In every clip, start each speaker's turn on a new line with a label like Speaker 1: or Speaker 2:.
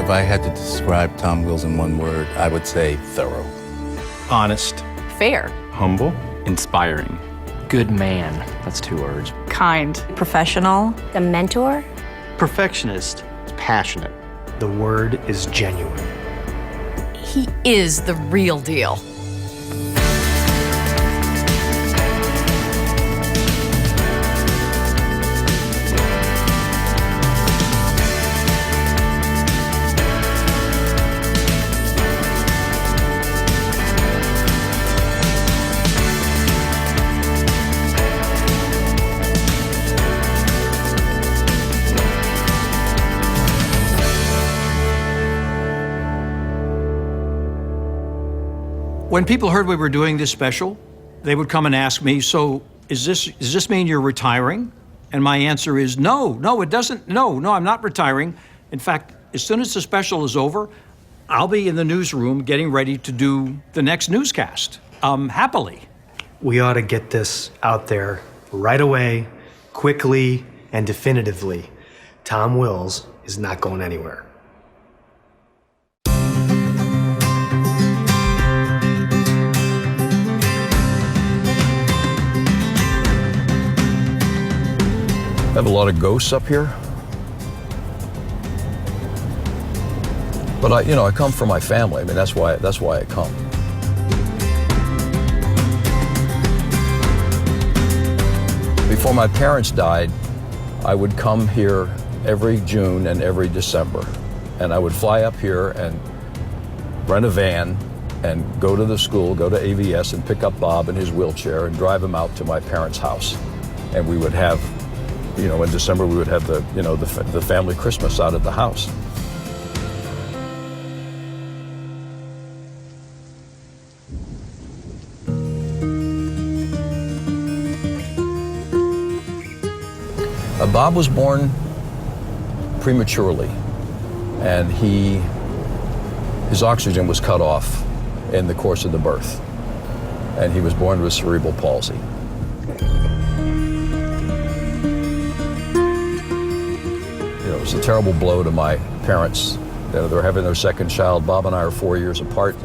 Speaker 1: If I had to describe Tom Wills in one word, I would say thorough.
Speaker 2: Honest.
Speaker 3: Fair.
Speaker 2: Humble.
Speaker 4: Inspiring.
Speaker 5: Good man. That's 2 words.
Speaker 3: Kind.
Speaker 6: Professional.
Speaker 7: A mentor.
Speaker 8: Perfectionist.
Speaker 9: Passionate.
Speaker 10: The word is genuine.
Speaker 3: He is the real deal.
Speaker 11: When people heard we were doing this special, they would come and ask me, so does this mean you're retiring? And my answer is no, it doesn't. No, I'm not retiring. In fact, as soon as the special is over, I'll be in the newsroom getting ready to do the next newscast, happily.
Speaker 10: We ought to get this out there right away, quickly, and definitively. Tom Wills is not going anywhere.
Speaker 12: I have a lot of ghosts up here. But I come from my family. I mean, that's why I come. Before my parents died, I would come here every June and every December. And I would fly up here and rent a van and go to the school, go to AVS and pick up Bob in his wheelchair and drive him out to my parents' house. And we would have, in December we would have the family Christmas out at the house. Bob was born prematurely, and his oxygen was cut off in the course of the birth, and he was born with cerebral palsy. It was a terrible blow to my parents. They're having their second child. Bob and I are 4 years apart.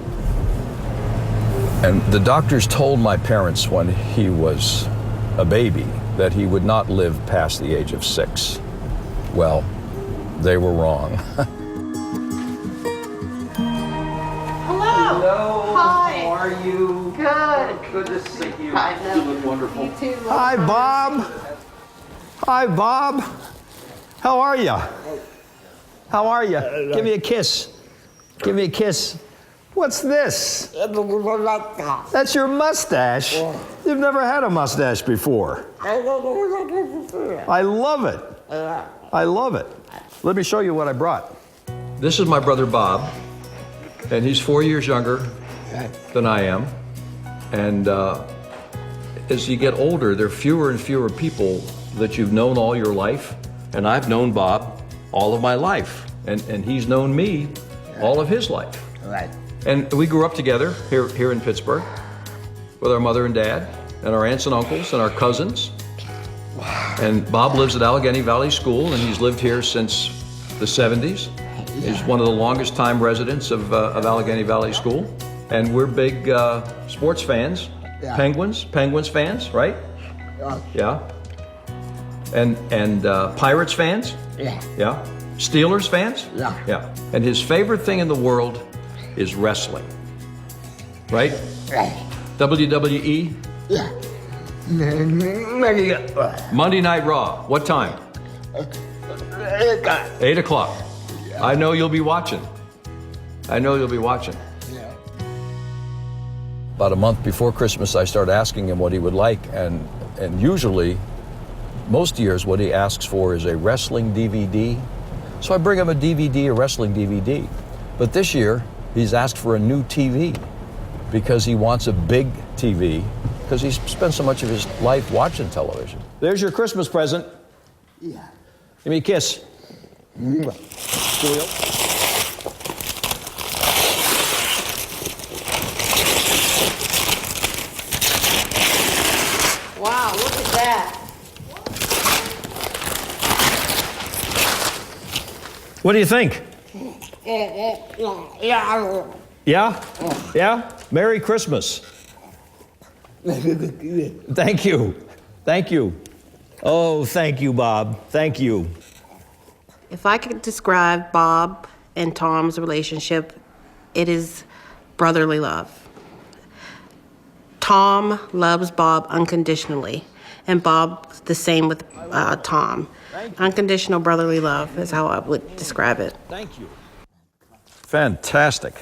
Speaker 12: And the doctors told my parents when he was a baby that he would not live past the age of 6. Well, they were wrong.
Speaker 13: Hello.
Speaker 14: Hi.
Speaker 13: How are you?
Speaker 14: Good.
Speaker 13: Good to see you.
Speaker 14: I know.
Speaker 13: You look wonderful.
Speaker 14: You too.
Speaker 13: Hi, Bob. Hi, Bob. How are you? How are you? Give me a kiss. Give me a kiss. What's this? That's your mustache. You've never had a mustache before. I love it. I love it. Let me show you what I brought. This is my brother Bob, and he's 4 years younger than I am. And as you get older, there are fewer and fewer people that you've known all your life. And I've known Bob all of my life, and he's known me all of his life.
Speaker 9: Right.
Speaker 13: And we grew up together here in Pittsburgh with our mother and dad and our aunts and uncles and our cousins. And Bob lives at Allegheny Valley School, and he's lived here since the 70s. He's one of the longest time residents of Allegheny Valley School. And we're big sports fans, Penguins fans, right? Yeah. And Pirates fans? Yeah. Steelers fans? Yeah. And his favorite thing in the world is wrestling. Right? WWE?
Speaker 9: Yeah.
Speaker 13: Monday Night Raw. What time? 8 o'clock. I know you'll be watching. About a month before Christmas, I start asking him what he would like, and usually, most years, what he asks for is a wrestling DVD. So I bring him a wrestling DVD. But this year, he's asked for a new TV because he wants a big TV because he's spent so much of his life watching television. There's your Christmas present.
Speaker 9: Yeah.
Speaker 13: Give me a kiss.
Speaker 14: Wow, look at that.
Speaker 11: What do you think? Yeah? Yeah? Merry Christmas. Thank you. Thank you. Oh, thank you, Bob. Thank you.
Speaker 14: If I could describe Bob and Tom's relationship, it is brotherly love. Tom loves Bob unconditionally, and Bob the same with Tom. Unconditional brotherly love is how I would describe it.
Speaker 11: Thank you.
Speaker 12: Fantastic.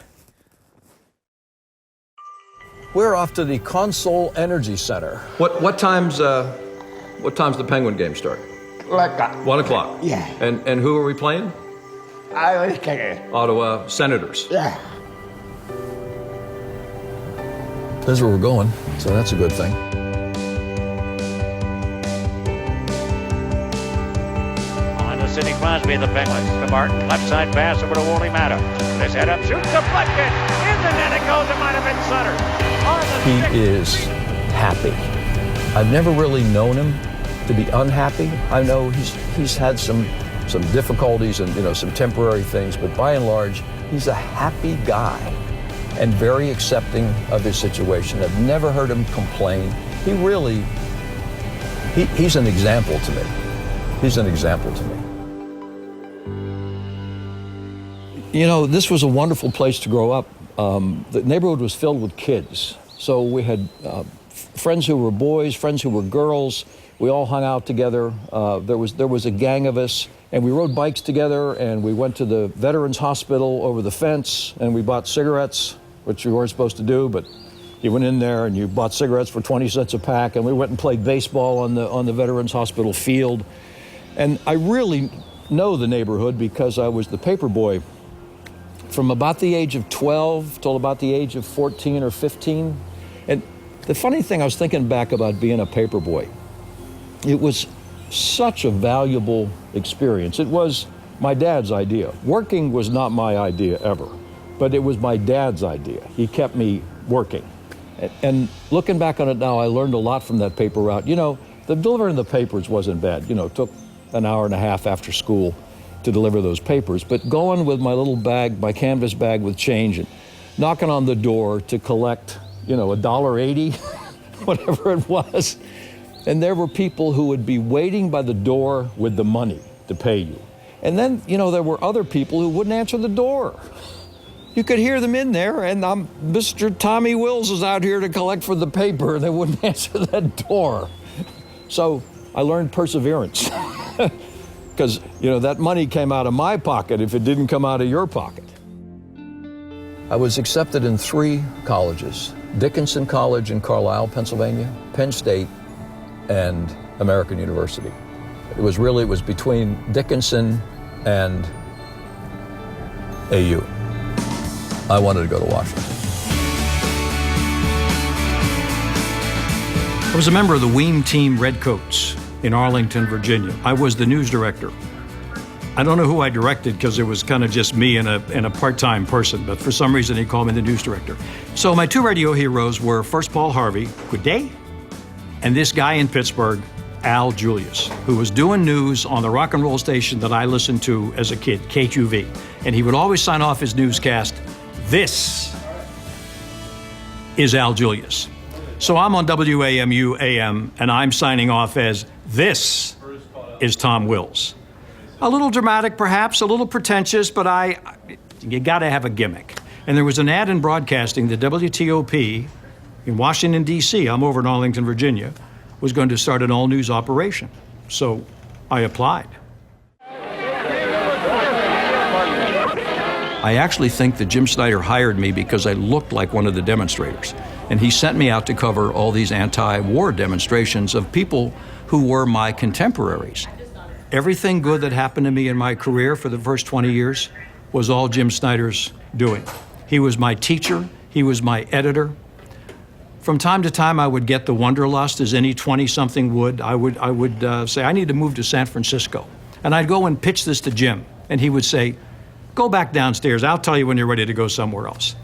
Speaker 12: We're off to the Console Energy Center.
Speaker 13: What time's the Penguin game start? 1 o'clock.
Speaker 2: Yeah.
Speaker 13: And who are we playing?
Speaker 2: I was kidding.
Speaker 13: Ottawa Senators.
Speaker 2: Yeah.
Speaker 12: That's where we're going, so that's a good thing.
Speaker 4: On to Sidney Crosby of the Penguins. To Martin, left side pass over to Wally Matta. His head up, shoots, deflected. In the net it goes. It might have been Sutter.
Speaker 12: He is happy. I've never really known him to be unhappy. I know he's had some difficulties and some temporary things, but by and large, he's a happy guy and very accepting of his situation. I've never heard him complain. He really, he's an example to me. He's an example to me. This was a wonderful place to grow up. The neighborhood was filled with kids. So we had friends who were boys, friends who were girls. We all hung out together. There was a gang of us, and we rode bikes together, and we went to the Veterans Hospital over the fence, and we bought cigarettes, which you weren't supposed to do, but you went in there and you bought cigarettes for 20 cents a pack, and we went and played baseball on the Veterans Hospital field. And I really know the neighborhood because I was the paper boy from about the age of 12 till about the age of 14 or 15. And the funny thing, I was thinking back about being a paper boy. It was such a valuable experience. It was my dad's idea. Working was not my idea ever, but it was my dad's idea. He kept me working. And looking back on it now, I learned a lot from that paper route. The delivering the papers wasn't bad. It took an hour and a half after school to deliver those papers. But going with my little bag, my canvas bag with change, and knocking on the door to collect, $1.80, whatever it was. And there were people who would be waiting by the door with the money to pay you. And then, there were other people who wouldn't answer the door. You could hear them in there, and Mr. Tommy Wills is out here to collect for the paper, and they wouldn't answer that door. So I learned perseverance. Because, that money came out of my pocket if it didn't come out of your pocket. I was accepted in 3 colleges: Dickinson College in Carlisle, Pennsylvania, Penn State, and American University. It was between Dickinson and AU. I wanted to go to Washington.
Speaker 11: I was a member of the Weem Team Redcoats in Arlington, Virginia. I was the news director. I don't know who I directed because it was kind of just me and a part-time person, but for some reason he called me the news director. So my 2 radio heroes were first Paul Harvey, good day, and this guy in Pittsburgh, Al Julius, who was doing news on the rock and roll station that I listened to as a kid, KQV. And he would always sign off his newscast, "This is Al Julius." So I'm on WAMU AM, and I'm signing off as, "This is Tom Wills." A little dramatic, perhaps, a little pretentious, but you gotta have a gimmick. And there was an ad in broadcasting, the WTOP in Washington, D.C., I'm over in Arlington, Virginia, was going to start an all-news operation. So I applied. I actually think that Jim Snyder hired me because I looked like one of the demonstrators. And he sent me out to cover all these anti-war demonstrations of people who were my contemporaries. Everything good that happened to me in my career for the first 20 years was all Jim Snyder's doing. He was my teacher, he was my editor. From time to time, I would get the wanderlust, as any 20-something would. I would say, I need to move to San Francisco. And I'd go and pitch this to Jim, and he would say, go back downstairs, I'll tell you when you're ready to go somewhere else.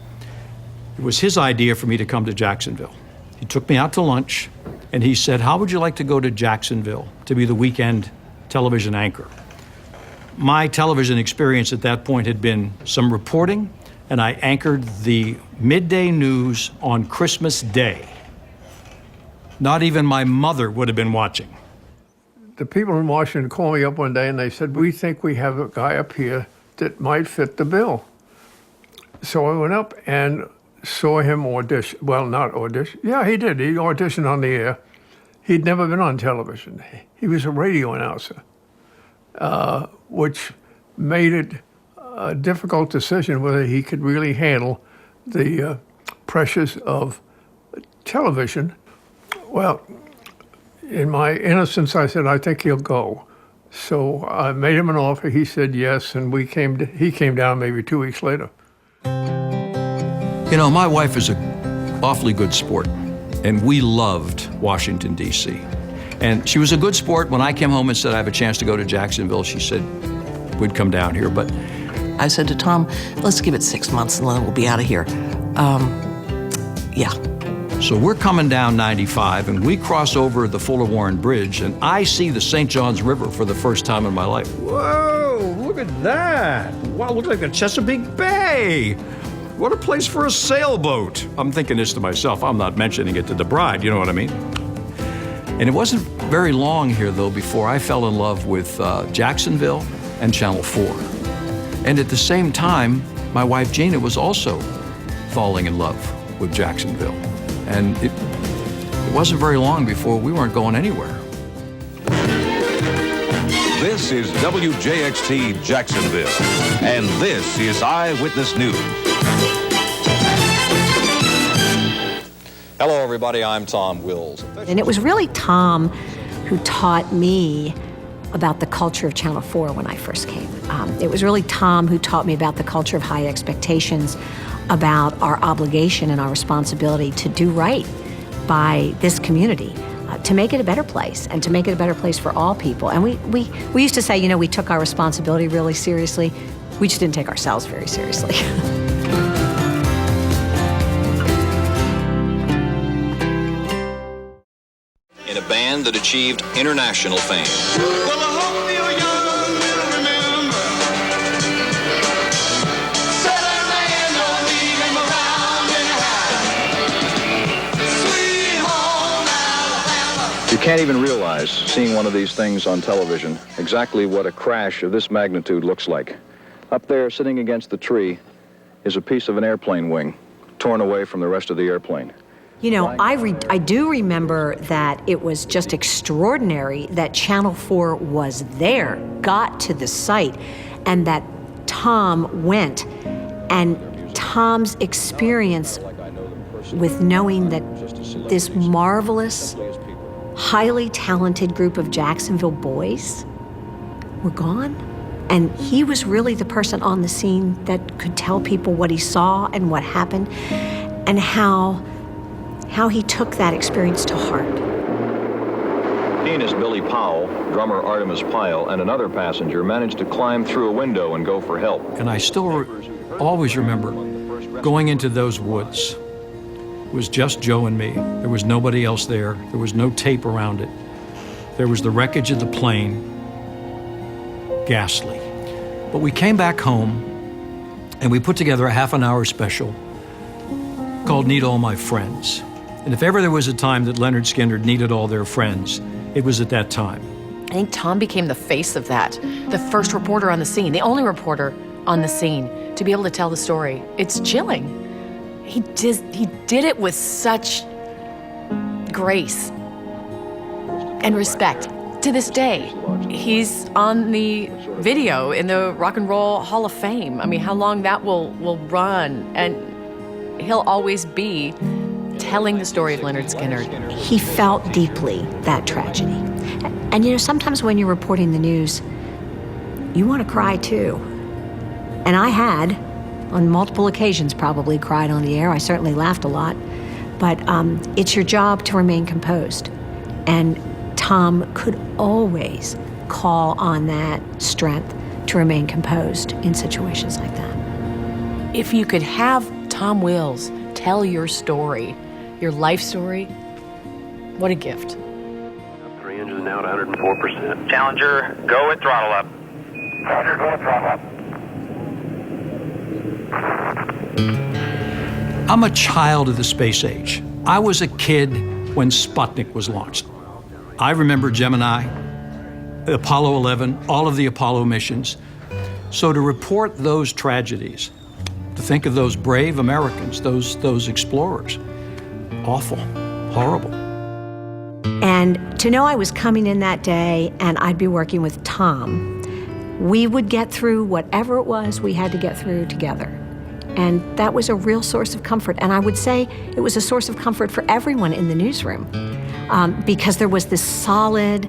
Speaker 11: It was his idea for me to come to Jacksonville. He took me out to lunch, and he said, how would you like to go to Jacksonville to be the weekend television anchor? my television experience at that point had been some reporting, and I anchored the midday news on Christmas Day. Not even my mother would have been watching.
Speaker 6: The people in Washington called me up one day and they said, we think we have a guy up here that might fit the bill. So I went up and saw him audition. Well, not audition. Yeah, he did. He auditioned on the air. He'd never been on television. He was a radio announcer, which made it a difficult decision whether he could really handle the pressures of television. Well, in my innocence, I said, I think he'll go. So I made him an offer. He said yes, and he came down maybe 2 weeks later.
Speaker 11: You know, my wife is an awfully good sport, and we loved Washington, D.C. And she was a good sport. When I came home and said I have a chance to go to Jacksonville, she said we'd come down here. But
Speaker 7: I said to Tom, let's give it 6 months and then we'll be out of here. Yeah.
Speaker 11: So we're coming down 95, and we cross over the Fuller Warren Bridge, and I see the St. Johns River for the first time in my life. Whoa, look at that. Wow, looks like the Chesapeake Bay. What a place for a sailboat. I'm thinking this to myself. I'm not mentioning it to the bride, you know what I mean? And it wasn't very long here, though, before I fell in love with Jacksonville and Channel 4. And at the same time, my wife Gina was also falling in love with Jacksonville. And it wasn't very long before we weren't going anywhere.
Speaker 8: This is WJXT Jacksonville, and this is Eyewitness News.
Speaker 12: Hello, everybody. I'm Tom Wills.
Speaker 9: And it was really Tom who taught me about the culture of Channel 4 when I first came. It was really Tom who taught me about the culture of high expectations, about our obligation and our responsibility to do right by this community, to make it a better place and to make it a better place for all people. And we used to say, you know, we took our responsibility really seriously. We just didn't take ourselves very seriously.
Speaker 15: In a band that achieved international fame. Well, I hope you're young and remember. Southern man don't leave him around in a high. Sweet home Alabama.
Speaker 13: You can't even realize, seeing one of these things on television, exactly what a crash of this magnitude looks like. Up there, sitting against the tree, is a piece of an airplane wing, torn away from the rest of the airplane.
Speaker 9: You know, I do remember that it was just extraordinary that Channel 4 was there, got to the site, and that Tom went. And Tom's experience with knowing that this marvelous, highly talented group of Jacksonville boys were gone. And he was really the person on the scene that could tell people what he saw and what happened, and how he took that experience to heart.
Speaker 13: Pianist Billy Powell, drummer Artemis Pyle, and another passenger managed to climb through a window and go for help.
Speaker 11: And I still always remember going into those woods. It was just Joe and me. There was nobody else there. There was no tape around it. There was the wreckage of the plane. Ghastly. But we came back home and we put together a half-an-hour special called Need All My Friends. And if ever there was a time that Leonard Skinner needed all their friends, it was at that time.
Speaker 3: I think Tom became the face of that. The first reporter on the scene, the only reporter on the scene to be able to tell the story. It's chilling. He did it with such grace and respect. To this day, he's on the video in the Rock and Roll Hall of Fame. I mean, how long that will run, and he'll always be telling the story of Leonard Skinner.
Speaker 9: He felt deeply that tragedy. And you know, sometimes when you're reporting the news, you want to cry too. And I had, on multiple occasions, probably cried on the air. I certainly laughed a lot. But it's your job to remain composed. And Tom could always call on that strength to remain composed in situations like that.
Speaker 3: If you could have Tom Wills tell your story, your life story, what a gift.
Speaker 16: 3 engines now at 104%.
Speaker 4: Challenger, go at throttle up.
Speaker 15: Roger, go with drop off.
Speaker 11: I'm a child of the space age. I was a kid when Sputnik was launched. I remember Gemini, Apollo 11, all of the Apollo missions. So to report those tragedies, to think of those brave Americans, those explorers, awful, horrible.
Speaker 9: And to know I was coming in that day and I'd be working with Tom, we would get through whatever it was we had to get through together. And that was a real source of comfort. And I would say it was a source of comfort for everyone in the newsroom because there was this solid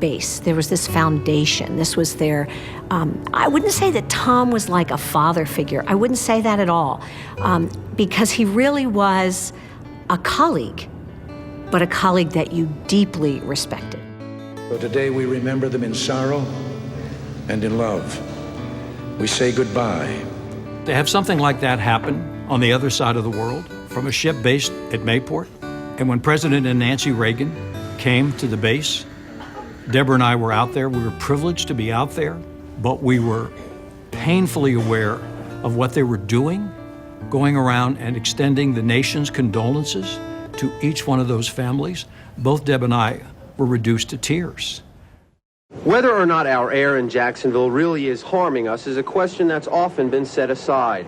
Speaker 9: base. There was this foundation. This was their, I wouldn't say that Tom was like a father figure. I wouldn't say that at all because he really was a colleague, but a colleague that you deeply respected.
Speaker 16: So today we remember them in sorrow and in love. We say goodbye.
Speaker 11: To have something like that happen on the other side of the world from a ship based at Mayport, and when President and Nancy Reagan came to the base, Deborah and I were out there. We were privileged to be out there, but we were painfully aware of what they were doing, going around and extending the nation's condolences to each one of those families. Both Deb and I were reduced to tears.
Speaker 17: Whether or not our air in Jacksonville really is harming us is a question that's often been set aside.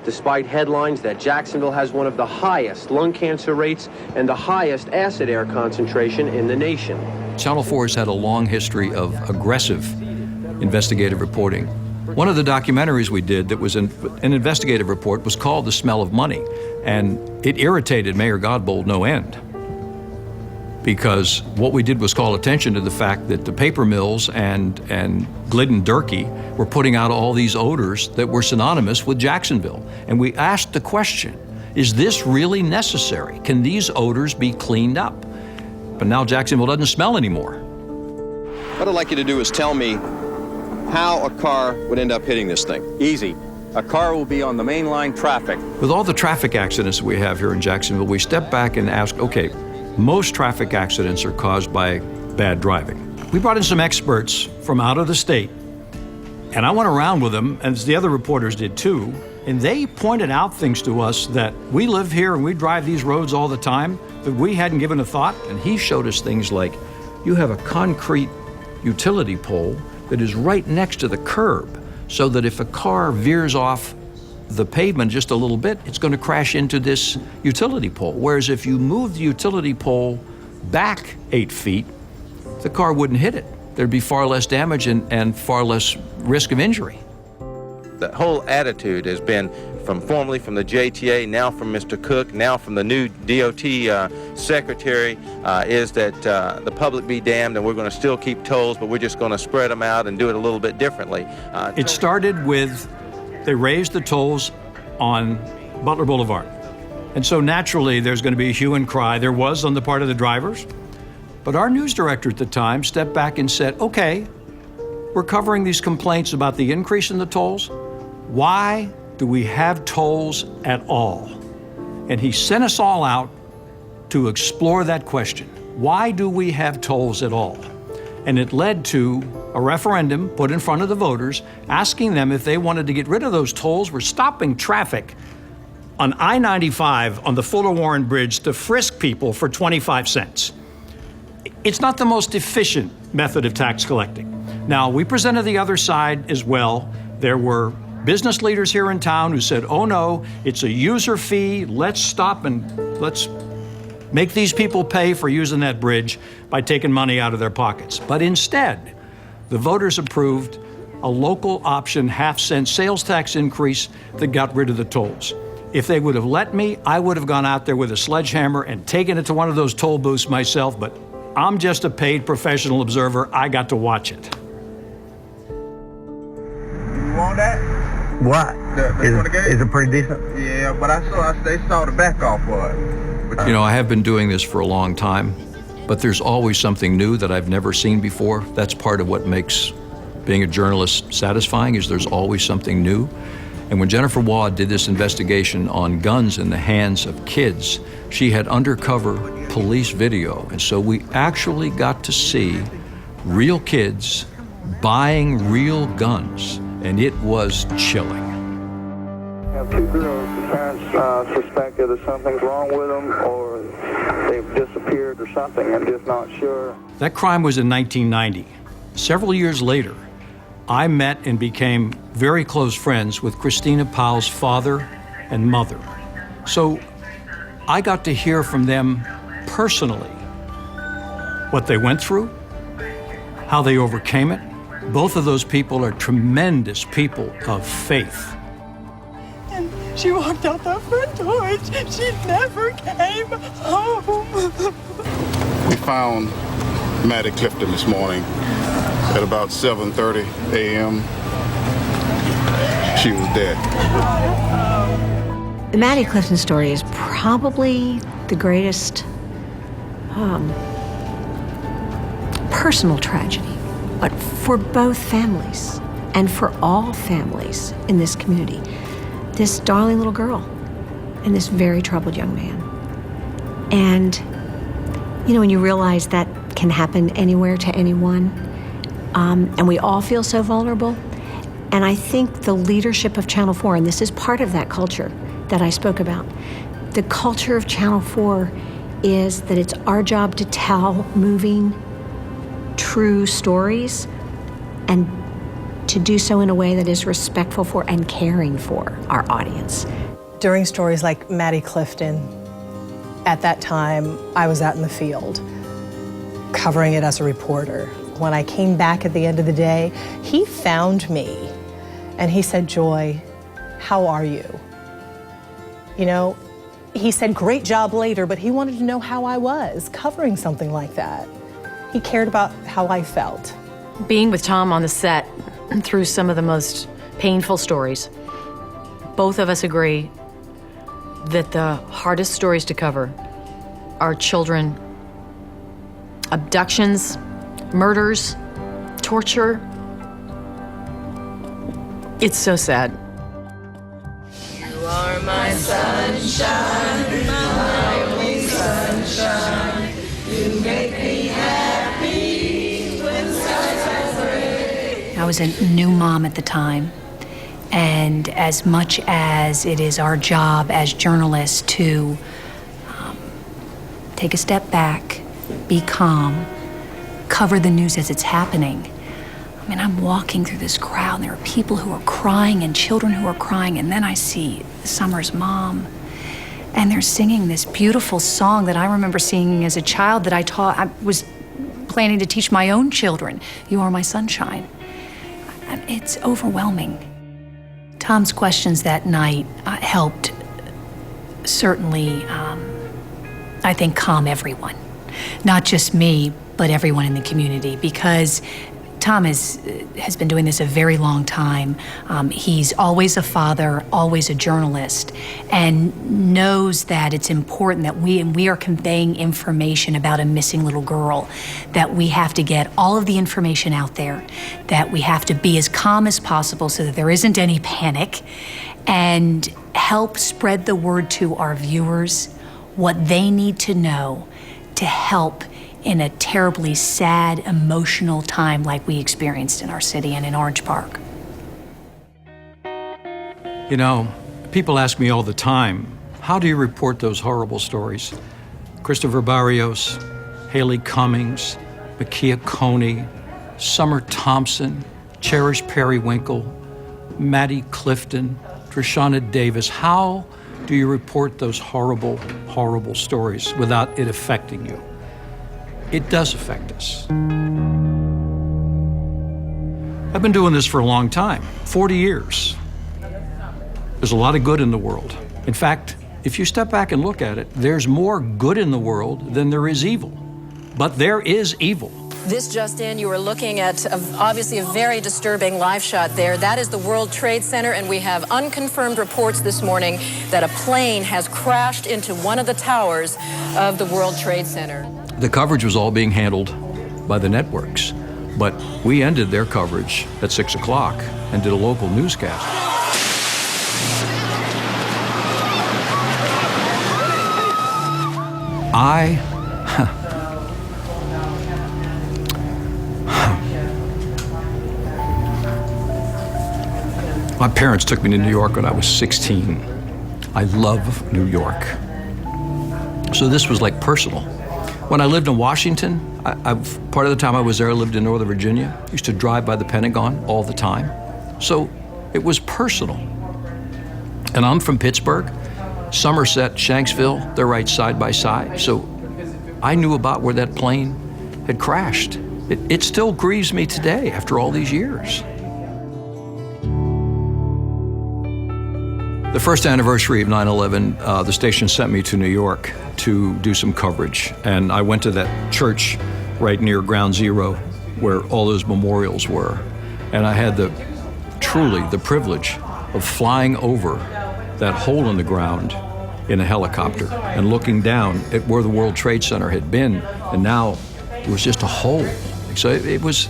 Speaker 17: Despite headlines that Jacksonville has one of the highest lung cancer rates and the highest acid air concentration in the nation.
Speaker 13: Channel 4 has had a long history of aggressive investigative reporting. One of the documentaries we did that was an investigative report was called The Smell of Money, and it irritated Mayor Godbold no end. Because what we did was call attention to the fact that the paper mills and Glidden Durkee were putting out all these odors that were synonymous with Jacksonville. And we asked the question, is this really necessary? Can these odors be cleaned up? But now Jacksonville doesn't smell anymore.
Speaker 18: What I'd like you to do is tell me how a car would end up hitting this thing.
Speaker 19: Easy. A car will be on the main line traffic.
Speaker 13: With all the traffic accidents we have here in Jacksonville, we step back and ask, okay, most traffic accidents are caused by bad driving. We brought in some experts from out of the state, and I went around with them, as the other reporters did too, and they pointed out things to us that we live here and we drive these roads all the time that we hadn't given a thought.
Speaker 11: And he showed us things like, you have a concrete utility pole that is right next to the curb, so that if a car veers off the pavement just a little bit, it's going to crash into this utility pole. Whereas if you move the utility pole back 8 feet, the car wouldn't hit it. There'd be far less damage and far less risk of injury.
Speaker 19: The whole attitude has been formerly from the JTA, now from Mr. Cook, now from the new DOT secretary, is that the public be damned and we're going to still keep tolls, but we're just going to spread them out and do it a little bit differently.
Speaker 11: It started with, they raised the tolls on Butler Boulevard. And so naturally there's going to be a hue and cry. There was on the part of the drivers. But our news director at the time stepped back and said, okay, we're covering these complaints about the increase in the tolls. Why do we have tolls at all? And he sent us all out to explore that question. Why do we have tolls at all? And it led to a referendum put in front of the voters asking them if they wanted to get rid of those tolls. We're stopping traffic on I-95 on the Fuller Warren Bridge to frisk people for 25 cents. It's not the most efficient method of tax collecting. Now, we presented the other side as well. There were business leaders here in town who said, oh no, it's a user fee. Let's stop and let's make these people pay for using that bridge by taking money out of their pockets. But instead, the voters approved a local option half-cent sales tax increase that got rid of the tolls. If they would have let me, I would have gone out there with a sledgehammer and taken it to one of those toll booths myself, but I'm just a paid professional observer. I got to watch it.
Speaker 20: You want that?
Speaker 21: What? Is it pretty decent?
Speaker 20: Yeah, but they saw the back off for it.
Speaker 13: You know, I have been doing this for a long time, but there's always something new that I've never seen before. That's part of what makes being a journalist satisfying, is there's always something new. And when Jennifer Waugh did this investigation on guns in the hands of kids, she had undercover police video. And so we actually got to see real kids
Speaker 11: buying real guns, and it was chilling.
Speaker 1: We have two girls. The parents suspect either something's wrong with them or they've disappeared or something. I'm just not sure.
Speaker 11: That crime was in 1990. Several years later, I met and became very close friends with Christina Powell's father and mother. So I got to hear from them personally what they went through, how they overcame it. Both of those people are tremendous people of faith.
Speaker 15: And she walked out that front door and she never came home.
Speaker 22: We found Maddie Clifton this morning at about 7:30 a.m. She was dead.
Speaker 9: The Maddie Clifton story is probably the greatest personal tragedy, but for both families and for all families in this community. This darling little girl and this very troubled young man. And, you know, when you realize that can happen anywhere to anyone, and we all feel so vulnerable, and I think the leadership of Channel 4, and this is part of that culture that I spoke about, the culture of Channel 4 is that it's our job to tell moving, true stories, and to do so in a way that is respectful for and caring for our audience.
Speaker 23: During stories like Maddie Clifton, at that time, I was out in the field, covering it as a reporter. When I came back at the end of the day, he found me and he said, "Joy, how are you?" You know, he said, "Great job" later, but he wanted to know how I was covering something like that. He cared about how I felt.
Speaker 3: Being with Tom on the set through some of the most painful stories, both of us agree that the hardest stories to cover are children, abductions, murders, torture. It's so sad.
Speaker 15: You are my sunshine, my only sunshine. You make me happy when skies are gray.
Speaker 24: I was a new mom at the time, and as much as it is our job as journalists to take a step back, be calm, cover the news as it's happening. I mean, I'm walking through this crowd, and there are people who are crying and children who are crying, and then I see Summer's mom, and they're singing this beautiful song that I remember singing as a child that I was planning to teach my own children, "You Are My Sunshine." It's overwhelming. Tom's questions that night helped certainly, I think, calm everyone. Not just me, but everyone in the community, because Tom has been doing this a very long time. He's always a father, always a journalist, and knows that it's important that we are conveying information about a missing little girl, that we have to get all of the information out there, that we have to be as calm as possible so that there isn't any panic, and help spread the word to our viewers what they need to know to help in a terribly sad, emotional time like we experienced in our city and in Orange Park.
Speaker 11: You know, people ask me all the time, how do you report those horrible stories? Christopher Barrios, Haley Cummings, Makia Coney, Summer Thompson, Cherish Periwinkle, Maddie Clifton, Trishana Davis. How do you report those horrible, horrible stories without it affecting you? It does affect us. I've been doing this for a long time, 40 years. There's a lot of good in the world. In fact, if you step back and look at it, there's more good in the world than there is evil. But there is evil.
Speaker 25: This just in, you are looking at obviously a very disturbing live shot there. That is the World Trade Center, and we have unconfirmed reports this morning that a plane has crashed into one of the towers of the World Trade Center.
Speaker 11: The coverage was all being handled by the networks, but we ended their coverage at 6 o'clock and did a local newscast. My parents took me to New York when I was 16. I love New York. So this was like personal. When I lived in Washington, part of the time I was there, I lived in Northern Virginia. I used to drive by the Pentagon all the time. So it was personal. And I'm from Pittsburgh, Somerset, Shanksville, they're right side by side. So I knew about where that plane had crashed. It still grieves me today after all these years. The first anniversary of 9/11, the station sent me to New York to do some coverage. And I went to that church right near Ground Zero where all those memorials were. And I had truly the privilege of flying over that hole in the ground in a helicopter and looking down at where the World Trade Center had been. And now it was just a hole. So it was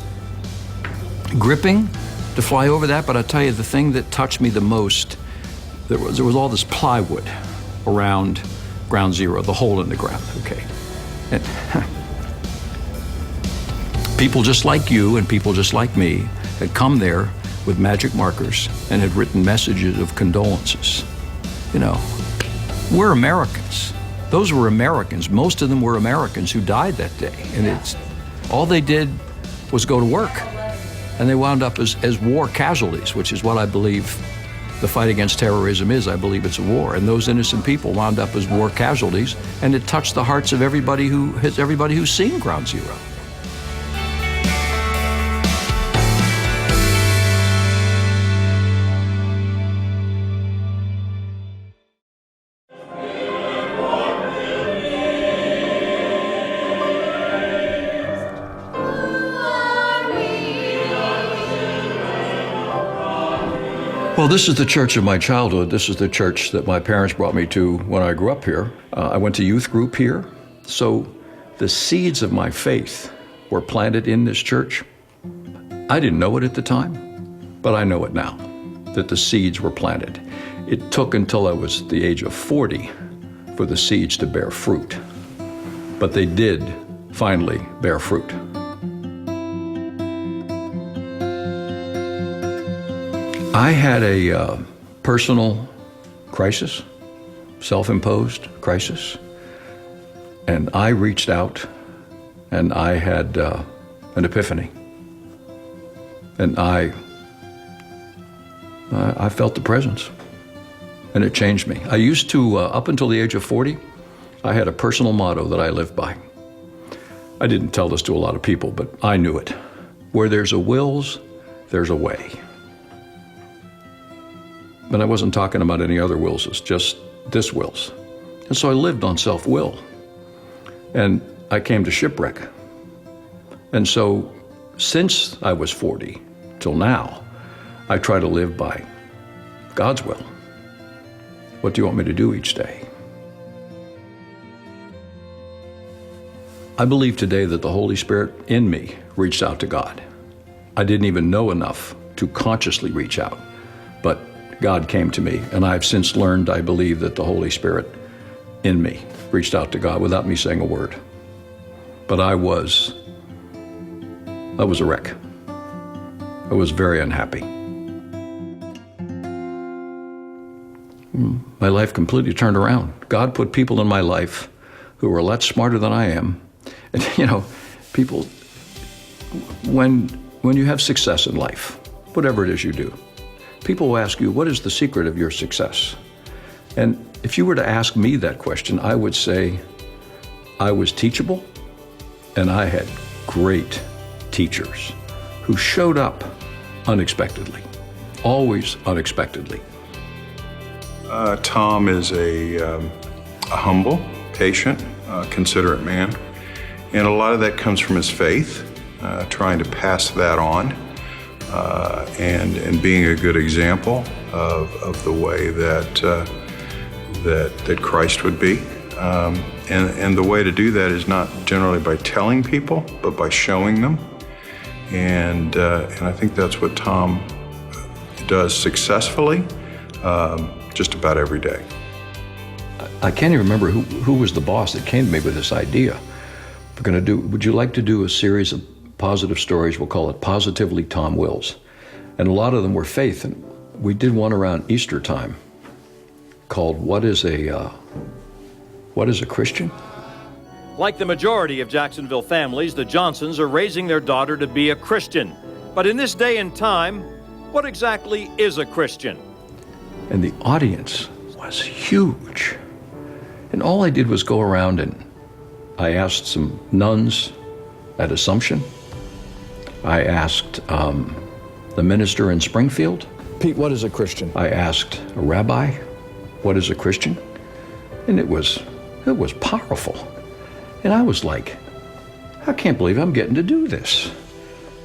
Speaker 11: gripping to fly over that. But I tell you, the thing that touched me the most, there was all this plywood around Ground Zero, the hole in the ground, okay? And people just like you and people just like me had come there with magic markers and had written messages of condolences. You know, we're Americans. Those were Americans. Most of them were Americans who died that day. And all they did was go to work. And they wound up as war casualties, which is what I believe the fight against terrorism is. I believe it's a war. And those innocent people wound up as war casualties, and it touched the hearts of everybody who's seen Ground Zero. Well, this is the church of my childhood. This is the church that my parents brought me to when I grew up here. I went to youth group here. So the seeds of my faith were planted in this church. I didn't know it at the time, but I know it now, that the seeds were planted. It took until I was the age of 40 for the seeds to bear fruit, but they did finally bear fruit. I had a personal crisis, self-imposed crisis, and I reached out and I had an epiphany. And I felt the presence, and it changed me. I used to, up until the age of 40, I had a personal motto that I lived by. I didn't tell this to a lot of people, but I knew it. Where there's a wills, there's a way. But I wasn't talking about any other wills, it's just this wills. And so I lived on self-will. And I came to shipwreck. And so since I was 40 till now, I try to live by God's will. What do you want me to do each day? I believe today that the Holy Spirit in me reached out to God. I didn't even know enough to consciously reach out, but God came to me, and I've since learned, I believe, that the Holy Spirit in me reached out to God without me saying a word. But I was a wreck. I was very unhappy. My life completely turned around. God put people in my life who were a lot smarter than I am. And you know, people, when you have success in life, whatever it is you do, people will ask you, what is the secret of your success? And if you were to ask me that question, I would say I was teachable, and I had great teachers who showed up unexpectedly, always unexpectedly.
Speaker 2: Tom is a humble, patient, considerate man, and a lot of that comes from his faith, trying to pass that on. And being a good example of the way that Christ would be. And the way to do that is not generally by telling people, but by showing them. And I think that's what Tom does successfully, just about every day.
Speaker 11: I can't even remember who was the boss that came to me with this idea. Would you like to do a series of positive stories? We'll call it Positively Tom Wills. And a lot of them were faith. And
Speaker 12: We did one around Easter time called What is a Christian?
Speaker 11: Like the majority of Jacksonville families, the Johnsons are raising their daughter to be a Christian. But in this day and time, what exactly is a Christian?
Speaker 12: And the audience was huge. And all I did was go around and I asked some nuns at Assumption. I asked the minister in Springfield.
Speaker 13: Pete, what is a Christian?
Speaker 12: I asked a rabbi, what is a Christian? And it was powerful. And I was like, I can't believe I'm getting to do this.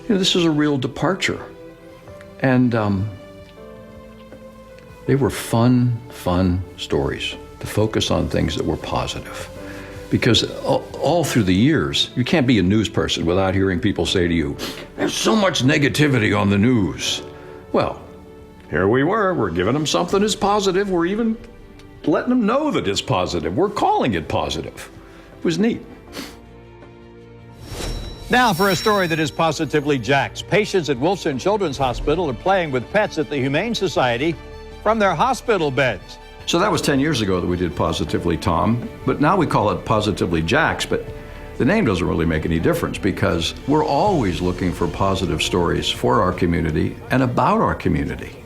Speaker 12: You know, this is a real departure. And they were fun stories to focus on things that were positive. Because all through the years, you can't be a news person without hearing people say to you, there's so much negativity on the news. Well, here we're giving them something that's positive. We're even letting them know that it's positive. We're calling it positive. It was neat.
Speaker 11: Now for a story that is positively Jack's. Patients at Wilson Children's Hospital are playing with pets at the Humane Society from their hospital beds.
Speaker 12: So that was 10 years ago that we did Positively Tom, but now we call it Positively Jack's, but the name doesn't really make any difference because we're always looking for positive stories for our community and about our community.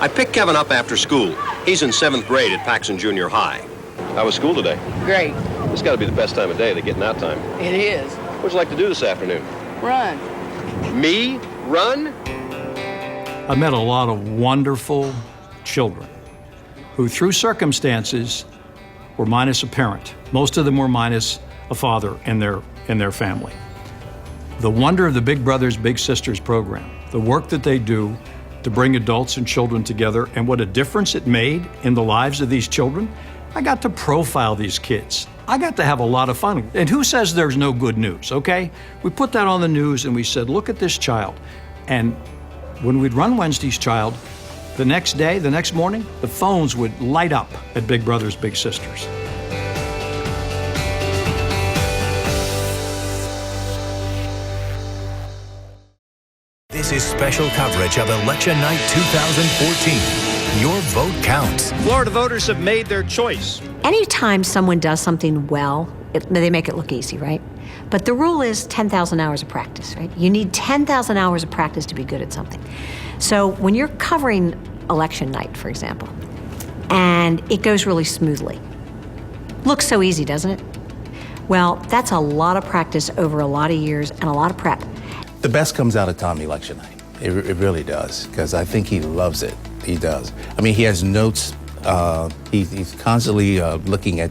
Speaker 18: I picked Kevin up after school. He's in 7th grade at Paxson Junior High. How was school today?
Speaker 5: Great.
Speaker 18: It's got to be the best time of day, the getting out time.
Speaker 5: It is.
Speaker 18: What'd you like to do this afternoon?
Speaker 5: Run.
Speaker 18: Me? Run?
Speaker 11: I met a lot of wonderful children who, through circumstances, were minus a parent. Most of them were minus a father in their family. The wonder of the Big Brothers Big Sisters program, the work that they do to bring adults and children together, and what a difference it made in the lives of these children. I got to profile these kids. I got to have a lot of fun. And who says there's no good news, okay? We put that on the news and we said, look at this child. And when we'd run Wednesday's child, the next day, the next morning, the phones would light up at Big Brothers Big Sisters.
Speaker 6: This is special coverage of Election Night 2014. Your vote counts.
Speaker 11: Florida voters have made their choice.
Speaker 9: Anytime someone does something well, they make it look easy, right? But the rule is 10,000 hours of practice, right? You need 10,000 hours of practice to be good at something. So when you're covering election night, for example, and it goes really smoothly, looks so easy, doesn't it? Well, that's a lot of practice over a lot of years and a lot of prep.
Speaker 7: The best comes out of Tom election night. It really does, because I think he loves it. He does. I mean, he has notes. He's constantly looking at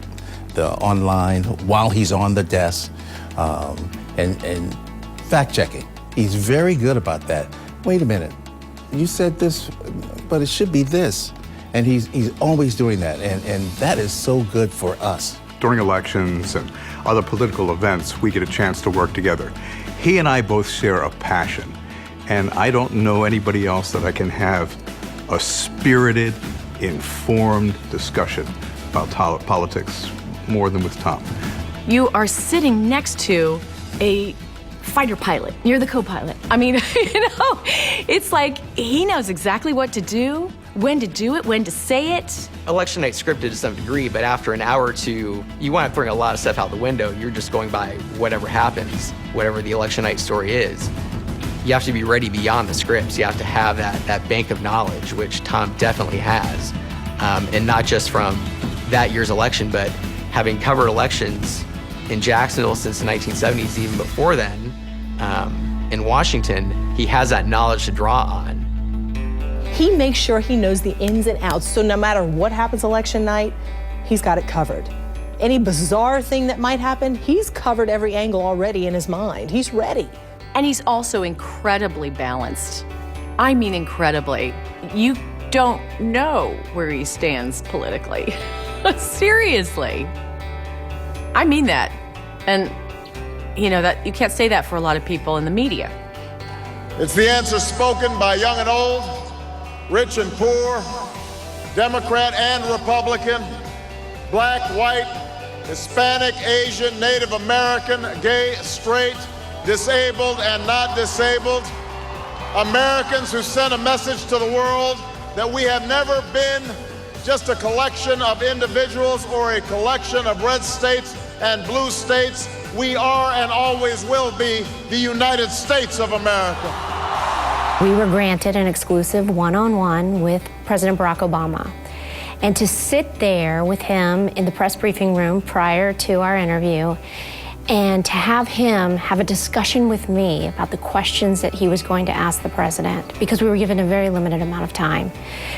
Speaker 7: the online while he's on the desk and fact-checking. He's very good about that. Wait a minute. You said this, but it should be this. And he's always doing that, and that is so good for us.
Speaker 10: During elections and other political events, we get a chance to work together. He and I both share a passion, and I don't know anybody else that I can have a spirited, informed discussion about politics more than with Tom.
Speaker 3: You are sitting next to a fighter pilot. You're the co-pilot. I mean, it's like he knows exactly what to do, when to do it, when to say it.
Speaker 14: Election night scripted to some degree, but after an hour or two, you want to bring a lot of stuff out the window. You're just going by whatever happens, whatever the election night story is. You have to be ready beyond the scripts. You have to have that bank of knowledge, which Tom definitely has. And not just from that year's election, but having covered elections in Jacksonville since the 1970s, even before then, in Washington, he has that knowledge to draw on.
Speaker 23: He makes sure he knows the ins and outs, so no matter what happens election night, he's got it covered. Any bizarre thing that might happen, he's covered every angle already in his mind. He's ready.
Speaker 3: And he's also incredibly balanced. I mean, incredibly. You don't know where he stands politically. Seriously. I mean that. And, you know, that you can't say that for a lot of people in the media.
Speaker 26: It's the answer spoken by young and old, rich and poor, Democrat and Republican, black, white, Hispanic, Asian, Native American, gay, straight, disabled and not disabled. Americans who sent a message to the world that we have never been just a collection of individuals or a collection of red states and blue states. We are and always will be the United States of America.
Speaker 4: We were granted an exclusive one-on-one with President Barack Obama. And to sit there with him in the press briefing room prior to our interview and to have him have a discussion with me about the questions that he was going to ask the president, because we were given a very limited amount of time.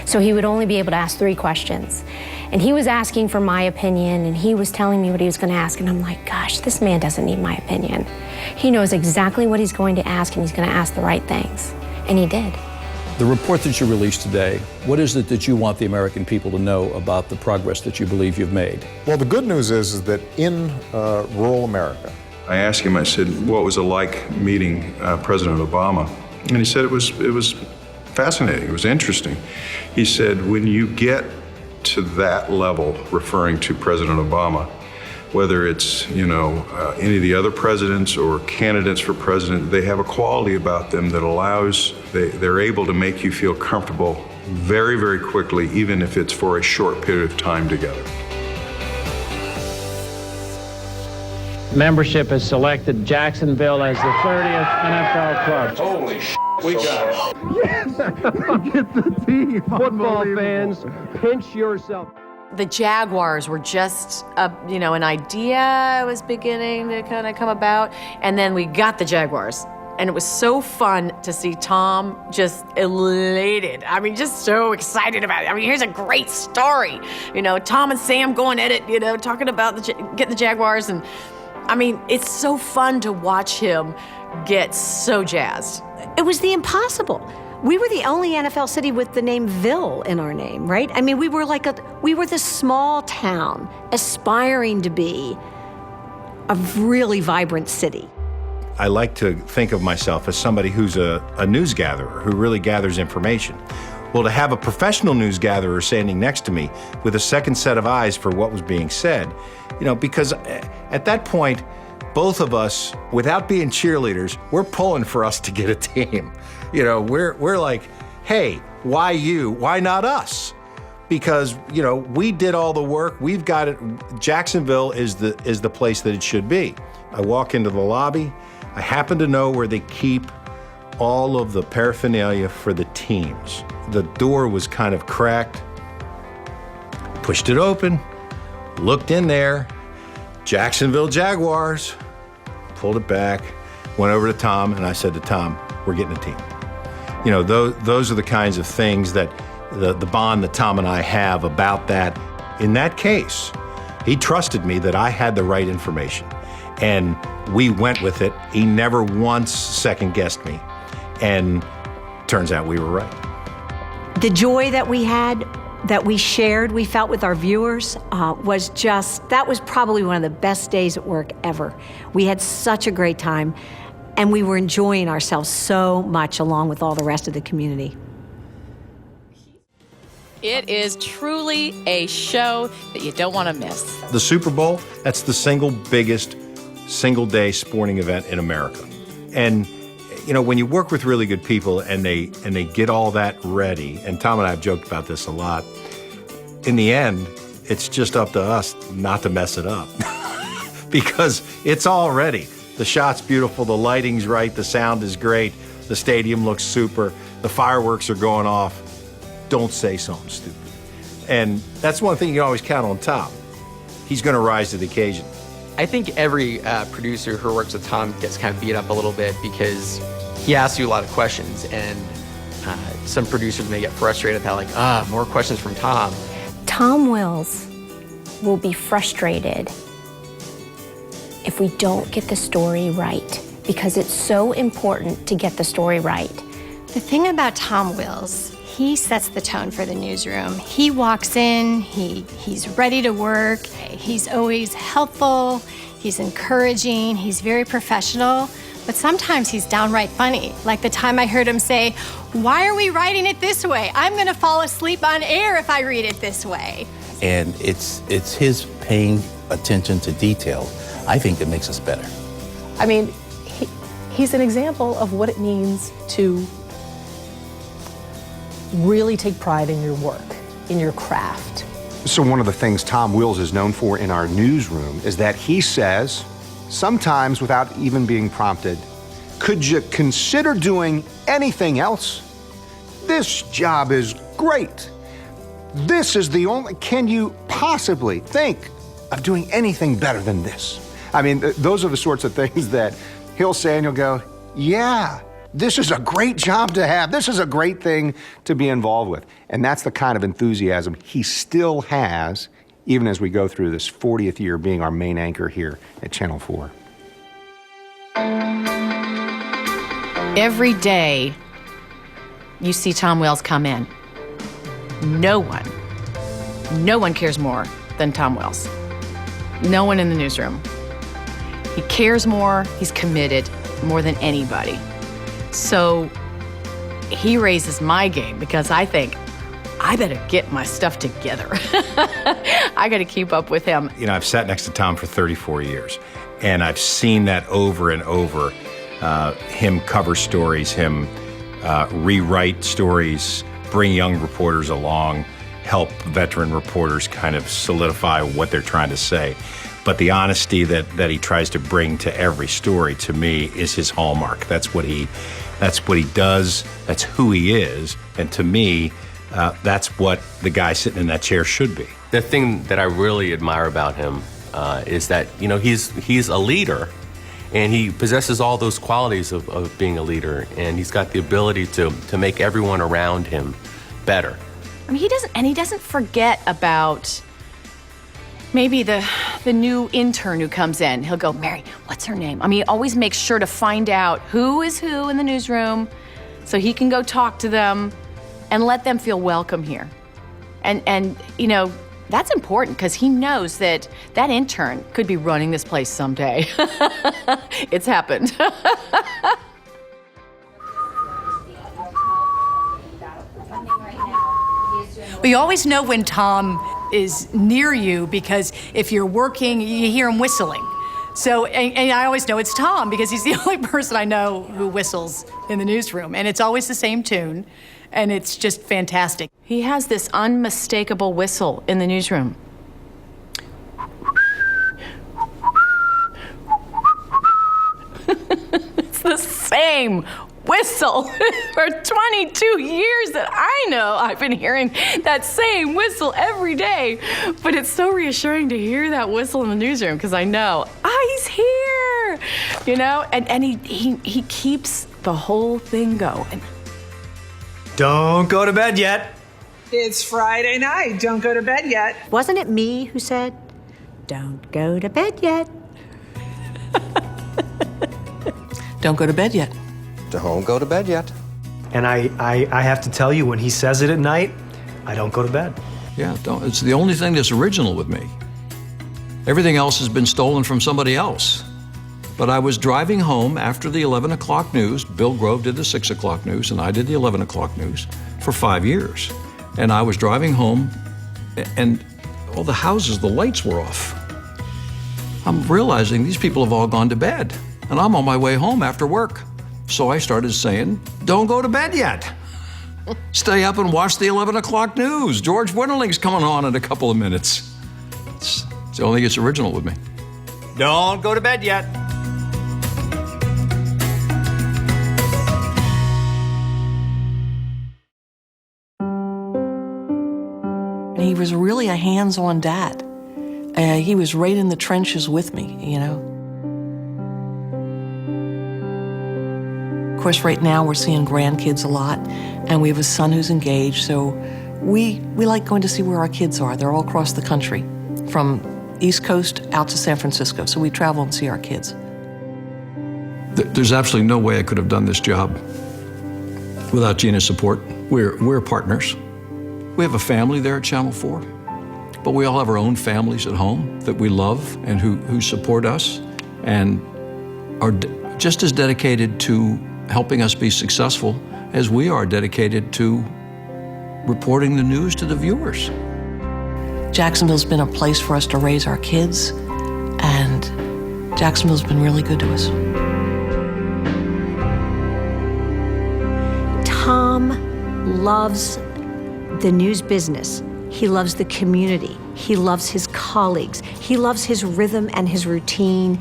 Speaker 4: So he would only be able to ask 3 questions. And he was asking for my opinion, and he was telling me what he was going to ask, and I'm like, gosh, this man doesn't need my opinion. He knows exactly what he's going to ask, and he's going to ask the right things. And he did.
Speaker 12: The report that you released today, what is it that you want the American people to know about the progress that you believe you've made?
Speaker 5: Well, the good news is that in rural America,
Speaker 2: I asked him, I said, what was it like meeting President Obama? And he said it was fascinating, it was interesting. He said, when you get to that level, referring to President Obama, whether it's, any of the other presidents or candidates for president, they have a quality about them that allows, they're able to make you feel comfortable very, very quickly, even if it's for a short period of time together.
Speaker 8: Membership has selected Jacksonville as the 30th NFL club.
Speaker 16: Holy shit, we got it.
Speaker 8: Yes! Get the team. Football fans, pinch yourself.
Speaker 3: The Jaguars were just, an idea was beginning to kind of come about, and then we got the Jaguars. And it was so fun to see Tom just elated. I mean, just so excited about it. I mean, here's a great story. Tom and Sam going at it, talking about getting the Jaguars. And I mean, it's so fun to watch him get so jazzed.
Speaker 9: It was the impossible. We were the only NFL city with the name Ville in our name, right? I mean, we were the small town aspiring to be a really vibrant city.
Speaker 17: I like to think of myself as somebody who's a news gatherer, who really gathers information. Well, to have a professional news gatherer standing next to me with a second set of eyes for what was being said, because at that point, both of us, without being cheerleaders, we're pulling for us to get a team. We're like, hey, why you? Why not us? Because, we did all the work. We've got it. Jacksonville is the place that it should be. I walk into the lobby. I happen to know where they keep all of the paraphernalia for the teams. The door was kind of cracked. Pushed it open, looked in there, Jacksonville Jaguars, pulled it back, went over to Tom, and I said to Tom, we're getting a team. Those are the kinds of things that the bond that Tom and I have about that. In that case, he trusted me that I had the right information, and we went with it. He never once second-guessed me, and turns out we were right.
Speaker 9: The joy that we had, that we shared, we felt with our viewers, that was probably one of the best days at work ever. We had such a great time, and we were enjoying ourselves so much along with all the rest of the community.
Speaker 3: It is truly a show that you don't want to miss.
Speaker 17: The Super Bowl, that's the single biggest single-day sporting event in America. And when you work with really good people and they get all that ready, and Tom and I have joked about this a lot, in the end, it's just up to us not to mess it up. Because it's all ready. The shot's beautiful, the lighting's right, the sound is great, the stadium looks super, the fireworks are going off. Don't say something stupid. And that's one thing you can always count on Tom. He's going to rise to the occasion.
Speaker 14: I think every producer who works with Tom gets kind of beat up a little bit because he asks you a lot of questions, and some producers may get frustrated at that, more questions from Tom.
Speaker 4: Tom Wills will be frustrated if we don't get the story right, because it's so important to get the story right.
Speaker 19: The thing about Tom Wills, he sets the tone for the newsroom. He walks in, he's ready to work, he's always helpful, he's encouraging, he's very professional, but sometimes he's downright funny. Like the time I heard him say, "Why are we writing it this way? I'm gonna fall asleep on air if I read it this way."
Speaker 7: And it's his paying attention to detail, I think, that makes us better.
Speaker 23: I mean, he's an example of what it means to really take pride in your work, in your craft.
Speaker 1: So one of the things Tom Wills is known for in our newsroom is that he says, sometimes without even being prompted, could you consider doing anything else? This job is great. This is the only, can you possibly think of doing anything better than this? I mean, those are the sorts of things that he'll say and you'll go, yeah, this is a great job to have. This is a great thing to be involved with. And that's the kind of enthusiasm he still has, even as we go through this 40th year being our main anchor here at Channel 4.
Speaker 3: Every day you see Tom Wills come in, no one cares more than Tom Wills. No one in the newsroom. He cares more, he's committed more than anybody. So he raises my game because I think I better get my stuff together. I got to keep up with him.
Speaker 17: You know, I've sat next to Tom for 34 years, and I've seen that over and over. Him cover stories, him rewrite stories, bring young reporters along, help veteran reporters kind of solidify what they're trying to say. But the honesty that he tries to bring to every story, to me, is his hallmark. That's what he does. That's who he is. And to me, that's what the guy sitting in that chair should be.
Speaker 15: The thing that I really admire about him is that, you know, he's a leader, and he possesses all those qualities of being a leader, and he's got the ability to make everyone around him better.
Speaker 3: I mean, he doesn't forget about maybe the new intern who comes in. He'll go, Mary, what's her name? I mean, he always makes sure to find out who is who in the newsroom so he can go talk to them and let them feel welcome here. And you know, that's important because he knows that intern could be running this place someday. It's happened.
Speaker 20: We always know when Tom is near you because if you're working, you hear him whistling. So, and I always know it's Tom because he's the only person I know who whistles in the newsroom. And it's always the same tune, and it's just fantastic.
Speaker 3: He has this unmistakable whistle in the newsroom. It's the same whistle for 22 years that I know. I've been hearing that same whistle every day. But it's so reassuring to hear that whistle in the newsroom because I know, he's here, you know? And he keeps the whole thing going.
Speaker 11: Don't go to bed yet.
Speaker 21: It's Friday night. Don't go to bed yet.
Speaker 9: Wasn't it me who said, don't go to bed yet?
Speaker 20: Don't go to bed yet.
Speaker 22: Don't go to bed yet.
Speaker 8: And I have to tell you, when he says it at night, I don't go to bed.
Speaker 13: Yeah, it's the only thing that's original with me. Everything else has been stolen from somebody else. But I was driving home after the 11 o'clock news. Bill Grove did the 6 o'clock news, and I did the 11 o'clock news for 5 years. And I was driving home, and all the houses, the lights were off. I'm realizing these people have all gone to bed, and I'm on my way home after work. So I started saying, don't go to bed yet. Stay up and watch the 11 o'clock news. George Winterling's coming on in a couple of minutes. It's the only thing that's original with me.
Speaker 8: Don't go to bed yet.
Speaker 20: He was really a hands-on dad. He was right in the trenches with me, you know. Of course, right now we're seeing grandkids a lot, and we have a son who's engaged, so we like going to see where our kids are. They're all across the country, from East Coast out to San Francisco, so we travel and see our kids.
Speaker 13: There's absolutely no way I could have done this job without Gina's support. We're partners. We have a family there at Channel 4, but we all have our own families at home that we love and who support us and are just as dedicated to helping us be successful as we are dedicated to reporting the news to the viewers.
Speaker 20: Jacksonville's been a place for us to raise our kids, and Jacksonville's been really good to us.
Speaker 9: Tom loves the news business. He loves the community. He loves his colleagues. He loves his rhythm and his routine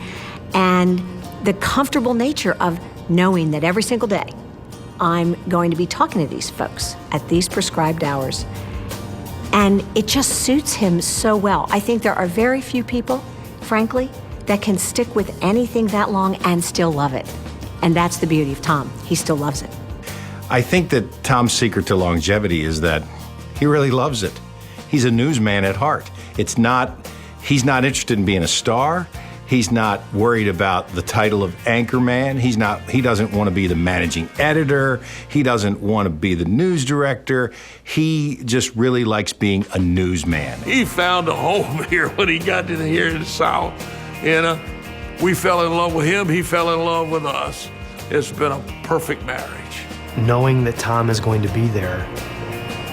Speaker 9: and the comfortable nature of knowing that every single day I'm going to be talking to these folks at these prescribed hours. And it just suits him so well. I think there are very few people, frankly, that can stick with anything that long and still love it. And that's the beauty of Tom. He still loves it.
Speaker 17: I think that Tom's secret to longevity is that he really loves it. He's a newsman at heart. He's not interested in being a star. He's not worried about the title of anchorman. He doesn't want to be the managing editor. He doesn't want to be the news director. He just really likes being a newsman.
Speaker 6: He found a home here when he got to here in the South. We fell in love with him. He fell in love with us. It's been a perfect marriage.
Speaker 10: Knowing that Tom is going to be there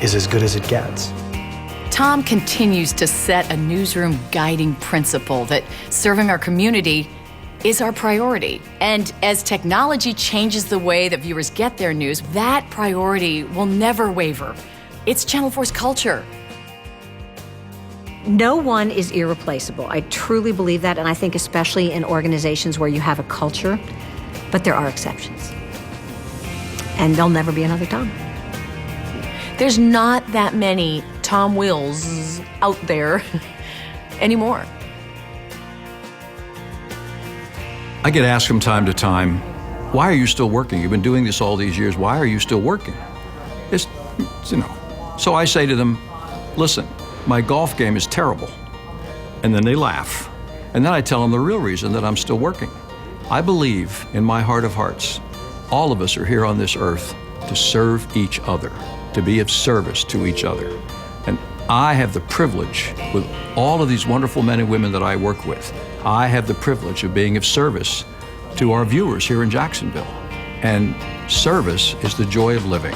Speaker 10: is as good as it gets.
Speaker 20: Tom continues to set a newsroom guiding principle that serving our community is our priority. And as technology changes the way that viewers get their news, that priority will never waver. It's Channel 4's culture.
Speaker 9: No one is irreplaceable. I truly believe that, and I think especially in organizations where you have a culture, but there are exceptions. And there'll never be another Tom.
Speaker 3: There's not that many Tom Wills out there anymore.
Speaker 11: I get asked from time to time, why are you still working? You've been doing this all these years. Why are you still working? It's So I say to them, listen, my golf game is terrible. And then they laugh. And then I tell them the real reason that I'm still working. I believe in my heart of hearts, all of us are here on this earth to serve each other, to be of service to each other. And I have the privilege, with all of these wonderful men and women that I work with, I have the privilege of being of service to our viewers here in Jacksonville. And service is the joy of living.